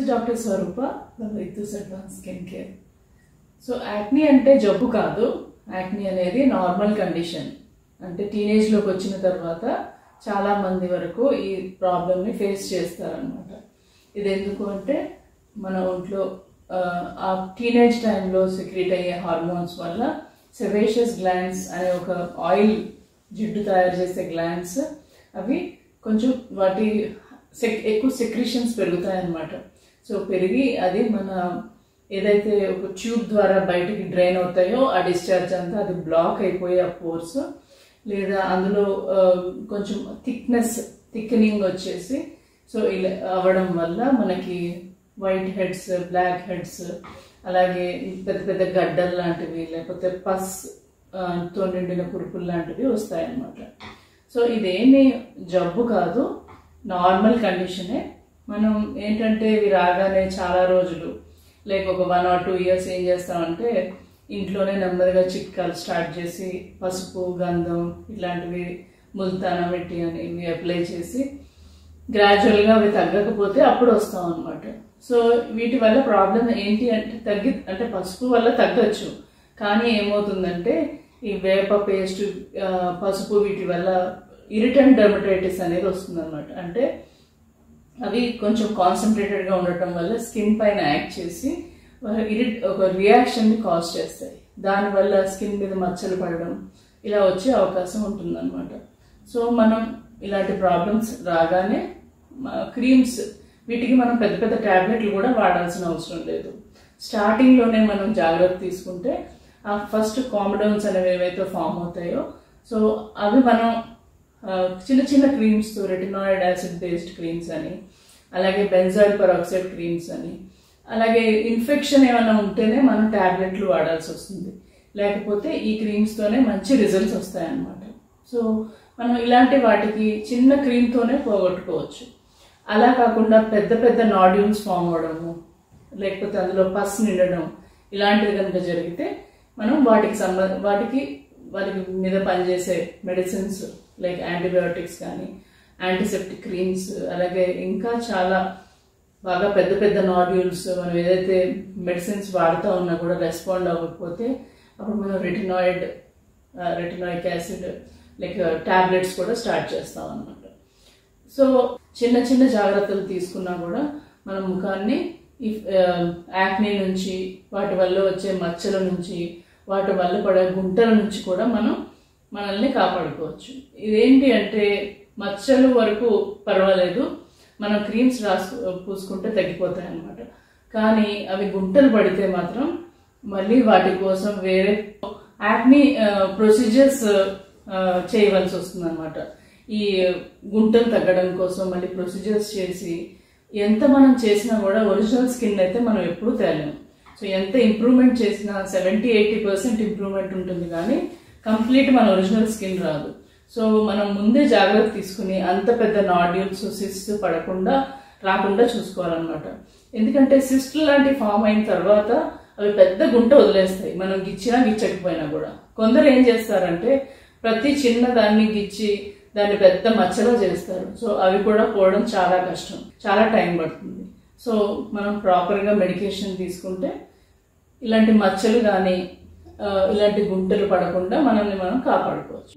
is Dr. Swarupa, the Ritus Advanced Skin Care. So acne ante jabbu kaadu. Acne అనేది normal condition. అంటే teenage లోకి వచ్చిన తర్వాత చాలా మంది వరకు ఈ ప్రాబ్లమ్ ని ఫేస్ చేస్తారన్నమాట. ఇది ఎందుకు అంటే మన ఒంట్లో ఆ టీనేజ్ టైంలో సెక్రీట్ అయ్యే హార్మోన్స్ వల్ల సెబేషియస్ గ్లాండ్స్ అనే ఒక ఆయిల్ జిడ్డు తయారు చేసే గ్లాండ్స్ అవి కొంచెం వాటి ఎక్కువ సెక్రీషన్స్ పెరుగుతాయన్నమాట. సో పెరిగి అది మన ఏదైతే ఒక ట్యూబ్ ద్వారా బయటికి డ్రైన్ అవుతాయో ఆ డిశ్చార్జ్ అంతా అది బ్లాక్ అయిపోయి ఆ పోర్స్ లేదా అందులో కొంచెం థిక్నింగ్ వచ్చేసి సో ఇలా అవ్వడం వల్ల మనకి వైట్ హెడ్స్, బ్లాక్ హెడ్స్, అలాగే పెద్ద పెద్ద గడ్డలు లాంటివి లేకపోతే తో నిండిన కురుపులు లాంటివి వస్తాయన్నమాట. సో ఇదేమి జబ్బు కాదు, నార్మల్ కండిషనే. మనం ఏంటంటే ఇవి రాగానే చాలా రోజులు లైక్ ఒక 1 or 2 years ఏం చేస్తామంటే ఇంట్లోనే నెమ్మదిగా చిట్కాలు స్టార్ట్ చేసి పసుపు, గంధం ఇలాంటివి ముల్తానా మెట్టి అని ఇవి అప్లై చేసి గ్రాడ్యువల్గా అవి తగ్గకపోతే అప్పుడు వస్తాం అనమాట. సో వీటి వల్ల ప్రాబ్లం ఏంటి అంటే పసుపు వల్ల తగ్గచ్చు, కానీ ఏమవుతుందంటే ఈ వేప పేస్ట్, పసుపు వీటి వల్ల ఇరిటెంట్ డెర్మటైటిస్ అనేది వస్తుంది అనమాట. అంటే అవి కొంచెం కాన్సన్ట్రేటెడ్గా ఉండటం వల్ల స్కిన్ పైన యాక్ట్ చేసి ఒక రియాక్షన్ని కాజ్ చేస్తాయి. దానివల్ల స్కిన్ మీద మచ్చలు పడడం ఇలా వచ్చే అవకాశం ఉంటుందన్నమాట. సో మనం ఇలాంటి ప్రాబ్లమ్స్ రాగానే క్రీమ్స్ వీటికి మనం పెద్ద పెద్ద ట్యాబ్లెట్లు కూడా వాడాల్సిన అవసరం లేదు. స్టార్టింగ్లోనే మనం జాగ్రత్త తీసుకుంటే ఆ ఫస్ట్ కామెడోన్స్ అనేవి ఏవైతే ఫామ్ అవుతాయో సో అవి మనం చిన్న చిన్న క్రీమ్స్తో రెటినాయిడ్ యాసిడ్ బేస్డ్ క్రీమ్స్ అని, అలాగే బెంజాయిల్ పెరాక్సైడ్ క్రీమ్స్ అని, అలాగే ఇన్ఫెక్షన్ ఏమైనా ఉంటేనే మనం ట్యాబ్లెట్లు వాడాల్సి వస్తుంది. లేకపోతే ఈ క్రీమ్స్తోనే మంచి రిజల్ట్స్ వస్తాయన్నమాట. సో మనం ఇలాంటి వాటికి చిన్న క్రీమ్తోనే పోగొట్టుకోవచ్చు. అలా కాకుండా పెద్ద పెద్ద నాడ్యూల్స్ ఫామ్ అవడము లేకపోతే అందులో పస్ నిండడం ఇలాంటివి కనుక జరిగితే మనం వాటికి మీద పనిచేసే మెడిసిన్స్ లైక్ యాంటీబయాటిక్స్ కానీ, యాంటీసెప్టిక్ క్రీమ్స్, అలాగే ఇంకా చాలా బాగా పెద్ద పెద్ద నాడ్యూల్స్ మనం ఏదైతే మెడిసిన్స్ వాడుతూ ఉన్నా కూడా రెస్పాండ్ అవ్వకపోతే అప్పుడు మనం రెటినాయిక్ యాసిడ్ లైక్ టాబ్లెట్స్ కూడా స్టార్ట్ చేస్తాం అన్నమాట. సో చిన్న చిన్న జాగ్రత్తలు తీసుకున్నా కూడా మన ముఖాన్ని ఈ యాక్నే నుంచి, వాటి వల్ల వచ్చే మచ్చల నుంచి, వాటి వల్ల పడే గుంటల నుంచి కూడా మనల్ని కాపాడుకోవచ్చు. ఇదేంటి అంటే మచ్చలు వరకు పర్వాలేదు, మనం క్రీమ్స్ పూసుకుంటే తగ్గిపోతాయి అన్నమాట. కానీ అవి గుంటలు పడితే మాత్రం మళ్ళీ వాటి కోసం వేరే యాక్ని ప్రొసీజర్స్ చేయవలసి వస్తుంది అనమాట. ఈ గుంటలు తగ్గడం కోసం మళ్ళీ ప్రొసీజర్స్ చేసి ఎంత మనం చేసినా కూడా ఒరిజినల్ స్కిన్ అయితే మనం ఎప్పుడూ తేలేము. సో ఎంత ఇంప్రూవ్మెంట్ చేసినా 70-80% ఇంప్రూవ్మెంట్ ఉంటుంది, కానీ కంప్లీట్ మన ఒరిజినల్ స్కిన్ రాదు. సో మనం ముందే జాగ్రత్త తీసుకుని అంత పెద్ద నాడ్యూల్స్, సిస్ట్ రాకుండా చూసుకోవాలన్నమాట. ఎందుకంటే సిస్ట్ లాంటి ఫామ్ అయిన తర్వాత అవి పెద్ద గుంట వదిలేస్తాయి, మనం గిచ్చినా గిచ్చకపోయినా కూడా. కొందరు ఏం చేస్తారంటే ప్రతి చిన్న దాన్ని గిచ్చి దాన్ని పెద్ద మచ్చలో చేస్తారు. సో అవి కూడా పోవడం చాలా కష్టం, చాలా టైం పడుతుంది. సో మనం ప్రాపర్గా మెడికేషన్ తీసుకుంటే ఇలాంటి మచ్చలు కానీ ఇలాంటి గుంటలు పడకుండా మనల్ని మనం కాపాడుకోవచ్చు.